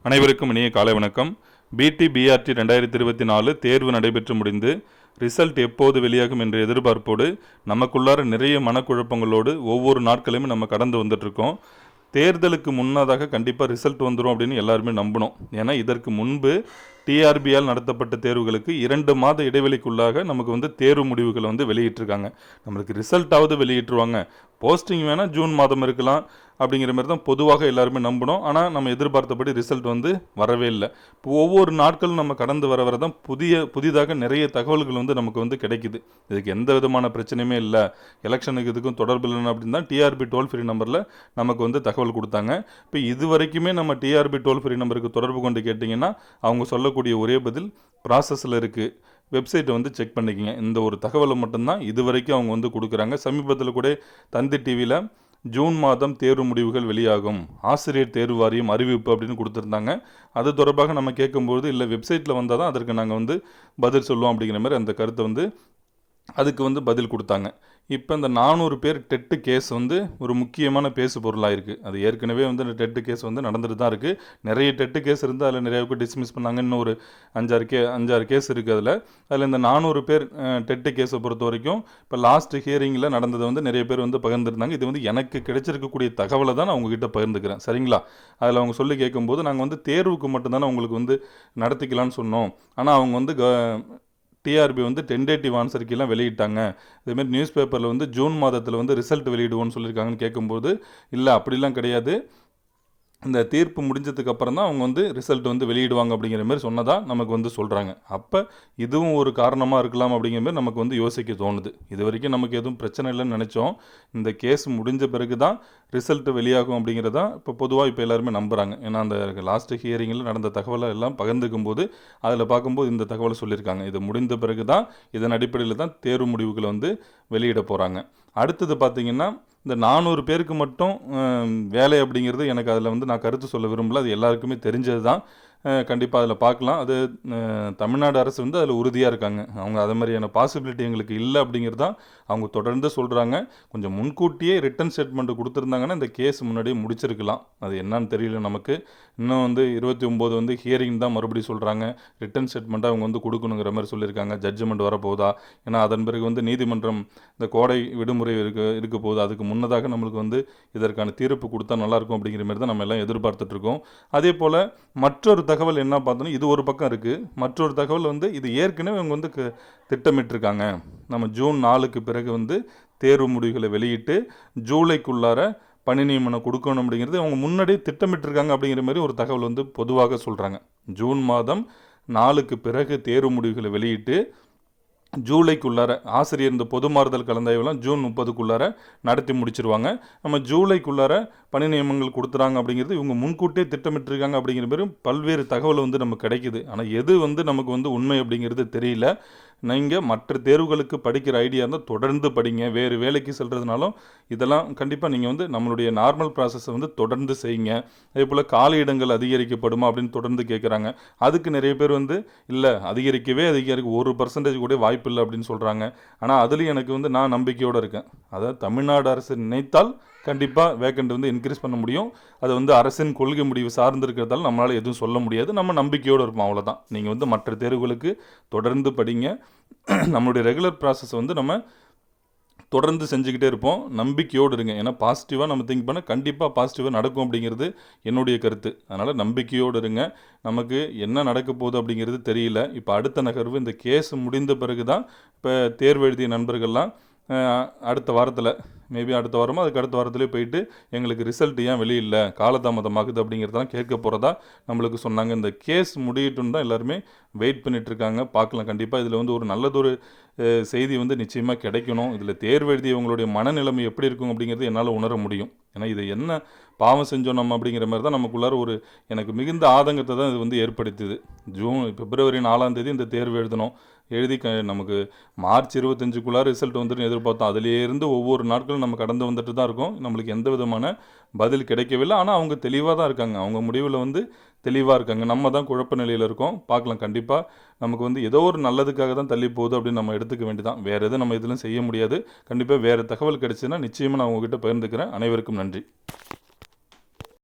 அனைவருக்கும் இனிய காலை வணக்கம். பிடி/பிஆர்டி 2024 தேர்வு நடைபெற்று முடிந்து ரிசல்ட் எப்போது வெளியாகும் என்ற எதிர்பார்ப்போடு நமக்குள்ளார நிறைய மனக்குழப்பங்களோடு ஒவ்வொரு நாட்களையும் நம்ம கடந்து வந்துட்டுருக்கோம். தேர்தலுக்கு முன்னதாக கண்டிப்பாக ரிசல்ட் வந்துடும் அப்படின்னு எல்லாருமே நம்பணும். ஏன்னா இதற்கு முன்பு டிஆர்பியால் நடத்தப்பட்ட தேர்வுகளுக்கு 2 மாத இடைவெளிக்குள்ளாக நமக்கு தேர்வு முடிவுகளை வெளியிட்டிருக்காங்க. நம்மளுக்கு ரிசல்ட்டாவது வெளியிட்டுருவாங்க, போஸ்டிங் வேணால் ஜூன் மாதம் இருக்கலாம் அப்படிங்கிற மாதிரி தான் பொதுவாக எல்லாருமே நம்பணும். ஆனால் நம்ம எதிர்பார்த்தபடி ரிசல்ட் வரவே இல்லை. இப்போ ஒவ்வொரு நாட்களும் நம்ம கடந்து வர தான் புதிதாக நிறைய தகவல்கள் நமக்கு கிடைக்குது. இதுக்கு எந்த விதமான பிரச்சனையுமே இல்லை, எலெக்ஷனுக்கு இதுக்கும் தொடர்பு இல்லைன்னு அப்படின்னு தான் டிஆர்பி டோல் ஃப்ரீ நம்பரில் நமக்கு தகவல் கொடுத்தாங்க. இப்போ இது வரைக்குமே நம்ம டிஆர்பி டோல் ஃப்ரீ நம்பருக்கு தொடர்பு கொண்டு கேட்டிங்கன்னா அவங்க சொல்லக்கூடிய ஒரே பதில் ப்ராசஸில் இருக்குது, வெப்சைட்டை செக் பண்ணிக்கங்க. இந்த ஒரு தகவலை மட்டும்தான் இது வரைக்கும் அவங்க கொடுக்குறாங்க. சமீபத்தில் கூட தந்தி டிவியில் ஜூன் மாதம் தேர்வு முடிவுகள் வெளியாகும், ஆசிரியர் தேர்வு வாரியம் அறிவிப்பு அப்படின்னு கொடுத்துருந்தாங்க. அது தொடர்பாக நம்ம கேட்கும்போது இல்லை வெப்சைட்டில் வந்தால் தான் அதற்கு நாங்கள் பதில் சொல்லுவோம் அப்படிங்கிற மாதிரி அந்த கருத்தை அதுக்கு பதில் கொடுத்தாங்க. இப்போ இந்த 400 பேர் டெட்டு கேஸ் ஒரு முக்கியமான பேசு பொருளாக இருக்குது. அது ஏற்கனவே இந்த டெட்டு கேஸ் நடந்துட்டு தான் இருக்குது. நிறைய டெட்டு கேஸ் இருந்து அதில் நிறையாவுக்கு டிஸ்மிஸ் பண்ணாங்க. இன்னும் ஒரு 5-6 கேஸ் இருக்குது. அதில் இந்த 400 பேர் டெட்டு கேஸை பொறுத்த வரைக்கும் இப்போ லாஸ்ட் ஹியரிங்கில் நடந்ததை நிறைய பேர் பகிர்ந்துருந்தாங்க. இது எனக்கு கிடைச்சிருக்கக்கூடிய தகவலை தான் நான் உங்ககிட்ட பகிர்ந்துக்கிறேன், சரிங்களா? அதில் அவங்க சொல்லி கேட்கும்போது நாங்கள் தேர்வுக்கு மட்டும்தானே உங்களுக்கு நடத்திக்கலான்னு சொன்னோம். ஆனால் அவங்க டிஆர்பி டென்டேட்டிவ் ஆன்சர் கீழெலாம் வெளியிட்டாங்க. இதேமாதிரி நியூஸ் பேப்பரில் ஜூன் மாதத்தில் ரிசல்ட் வெளியிடுவோன்னு சொல்லியிருக்காங்கன்னு கேட்கும்போது இல்லை அப்படிலாம் கிடையாது, இந்த தீர்ப்பு முடிஞ்சதுக்கு அப்புறம் தான் அவங்க ரிசல்ட் வெளியிடுவாங்க அப்படிங்கிற மாதிரி சொன்னதாக நமக்கு சொல்கிறாங்க. அப்போ இதுவும் ஒரு காரணமாக இருக்கலாம் அப்படிங்கிற மாதிரி நமக்கு யோசிக்க தோணுது. இது வரைக்கும் நமக்கு எதுவும் பிரச்சனை இல்லைன்னு நினச்சோம். இந்த கேஸ் முடிஞ்ச பிறகு தான் ரிசல்ட் வெளியாகும் அப்படிங்கிறதான் இப்போ பொதுவாக இப்போ எல்லாருமே நம்புகிறாங்க. ஏன்னா அந்த லாஸ்ட் ஹியரிங்கில் நடந்த தகவலை எல்லாம் பகிர்ந்துக்கும் போது அதில் பார்க்கும்போது இந்த தகவலை சொல்லியிருக்காங்க. இது முடிந்த பிறகு தான் இதன் அடிப்படையில் தான் தேர்வு முடிவுகளை வெளியிட போகிறாங்க. அடுத்தது பார்த்திங்கன்னா இந்த 400 பேருக்கு மட்டும் வேலை அப்படிங்கிறது எனக்கு அதில் நான் கருத்து சொல்ல விரும்பல. அது எல்லாருக்குமே தெரிஞ்சது தான். கண்டிப்பாக அதில் பார்க்கலாம். அது தமிழ்நாடு அரசு அதில் உறுதியாக இருக்காங்க. அவங்க அது மாதிரியான பாசிபிலிட்டி எங்களுக்கு இல்லை அப்படிங்கிறது தான் அவங்க தொடர்ந்து சொல்கிறாங்க. கொஞ்சம் முன்கூட்டியே ரிட்டன் ஸ்டேட்மெண்ட் கொடுத்துருந்தாங்கன்னா இந்த கேஸ் முன்னாடியே முடிச்சிருக்கலாம். அது என்னன்னு தெரியல நமக்கு. இன்னும் 29 ஹியரிங் தான் மறுபடியும் சொல்கிறாங்க. ரிட்டன் ஸ்டேட்மெண்ட்டாக அவங்க கொடுக்கணுங்கிற மாதிரி சொல்லியிருக்காங்க. ஜட்ஜ்மெண்ட் வரப்போதா, ஏன்னா அதன் பிறகு நீதிமன்றம் இந்த கோடை விடுமுறை இருக்க போகுது. அதுக்கு முன்னதாக நம்மளுக்கு இதற்கான தீர்ப்பு கொடுத்தா நல்லாயிருக்கும் அப்படிங்கிற மாதிரி தான் நம்ம எல்லாம் எதிர்பார்த்துட்ருக்கோம். அதே போல் மற்றொரு தகவல் என்ன பார்த்தோன்னா, இது ஒரு பக்கம் இருக்குது. மற்றொரு தகவல் இது ஏற்கனவே அவங்க திட்டமிட்டிருக்காங்க. நம்ம ஜூன் 4க்கு பிறகு தேர்வு முடிவுகளை வெளியிட்டு ஜூலைக்குள்ளார பணி நியமனம் கொடுக்கணும் அப்படிங்கிறது அவங்க முன்னாடியே திட்டமிட்டிருக்காங்க அப்படிங்கிற மாதிரி ஒரு தகவல் பொதுவாக சொல்கிறாங்க. ஜூன் மாதம் 4க்கு பிறகு தேர்வு முடிவுகளை வெளியிட்டு ஜூலைக்குள்ளார ஆசிரியர் இந்த பொது மாறுதல் கலந்தாய்வெல்லாம் ஜூன் 30க்குள்ளார நடத்தி முடிச்சிருவாங்க. நம்ம ஜூலைக்குள்ளார பணி நியமனங்கள் கொடுத்துறாங்க அப்படிங்கிறது இவங்க முன்கூட்டியே திட்டமிட்டிருக்காங்க அப்படிங்கிற மாதிரி பல்வேறு தகவல் நமக்கு கிடைக்குது. ஆனால் எது நமக்கு உண்மை அப்படிங்கிறது தெரியல. நீங்கள் மற்ற தேர்வுகளுக்கு படிக்கிற ஐடியா இருந்தால் தொடர்ந்து படிங்க. வேறு வேலைக்கு செல்கிறதுனாலும் இதெல்லாம் கண்டிப்பாக நீங்கள் நம்மளுடைய நார்மல் ப்ராசஸை தொடர்ந்து செய்யுங்க. அதே போல் காலி இடங்கள் அதிகரிக்கப்படுமா அப்படின்னு தொடர்ந்து கேட்குறாங்க. அதுக்கு நிறைய பேர் இல்லை அதிகரிக்க 1% கூட வாய்ப்பு இல்லை அப்படின்னு சொல்கிறாங்க. ஆனால் அதுலேயும் எனக்கு நான் நம்பிக்கையோடு இருக்கேன். அதாவது தமிழ்நாடு அரசு நினைத்தால் கண்டிப்பாக வேக்கண்ட் இன்க்ரீஸ் பண்ண முடியும். அது அரசின் கொள்கை முடிவு சார்ந்து இருக்கிறதால நம்மளால் எதுவும் சொல்ல முடியாது. நம்ம நம்பிக்கையோடு இருப்போம், அவ்வளோதான். நீங்கள் மற்ற தேர்வுகளுக்கு தொடர்ந்து படிங்க. நம்மளுடைய ரெகுலர் ப்ராசஸை நம்ம தொடர்ந்து செஞ்சுக்கிட்டே இருப்போம். நம்பிக்கையோடு இருங்க. ஏன்னா பாசிட்டிவாக நம்ம திங்க் பண்ண கண்டிப்பாக பாசிட்டிவாக நடக்கும் அப்படிங்கிறது என்னுடைய கருத்து. அதனால் நம்பிக்கையோடு இருங்க. நமக்கு என்ன நடக்க போகுது அப்படிங்கிறது தெரியல. இப்போ அடுத்த நகர்வு இந்த கேஸ் முடிந்த பிறகு தான் இப்போ தேர்வு எழுதிய நண்பர்கள்லாம் அடுத்த வாரத்தில் மேபி அடுத்த வாரமோ அதுக்கு அடுத்த வாரத்துலேயே போயிட்டு எங்களுக்கு ரிசல்ட் ஏன் வெளியில்லை, காலதாமதமாகுது அப்படிங்கிறதெல்லாம் கேட்க போகிறதா நம்மளுக்கு சொன்னாங்க. இந்த கேஸ் முடியட்டுன்னு தான் எல்லாருமே வெயிட் பண்ணிகிட்ருக்காங்க. பார்க்கலாம். கண்டிப்பாக இதில் ஒரு நல்லதொரு செய்தி நிச்சயமாக கிடைக்கணும். இதில் தேர்வு எழுதியவங்களுடைய மனநிலைமை எப்படி இருக்கும் அப்படிங்கிறது என்னால் உணர முடியும். ஏன்னா இது என்ன பாவம் செஞ்சோம் நம்ம அப்படிங்கிற மாதிரி தான் நமக்குள்ளார எனக்கு மிகுந்த ஆதங்கத்தை தான் இது ஏற்படுத்துது. பிப்ரவரி 4ஆம் தேதி இந்த தேர்வு எழுதணும். எழுதி நமக்கு மார்ச் 25க்குள்ளார ரிசல்ட் வந்துட்டு எதிர்பார்த்தோம். அதிலேருந்து ஒவ்வொரு நாட்களும் நம்ம கடந்து வந்துட்டு தான் இருக்கோம். நம்மளுக்கு எந்த விதமான பதில் கிடைக்கவில்லை. ஆனால் அவங்க தெளிவாக தான் இருக்காங்க. அவங்க முடிவில் தெளிவாக இருக்காங்க. நம்ம தான் குழப்ப நிலையில் இருக்கோம். பார்க்கலாம். கண்டிப்பாக நமக்கு ஏதோ ஒரு நல்லதுக்காக தான் தள்ளி போகுது அப்படின்னு நம்ம எடுத்துக்க வேண்டியதான். வேறு எதுவும் நம்ம இதிலும் செய்ய முடியாது. கண்டிப்பாக வேறு தகவல் கிடைச்சுன்னா நிச்சயமாக நான் உங்ககிட்ட பகிர்ந்துக்கிறேன். அனைவருக்கும் நன்றி.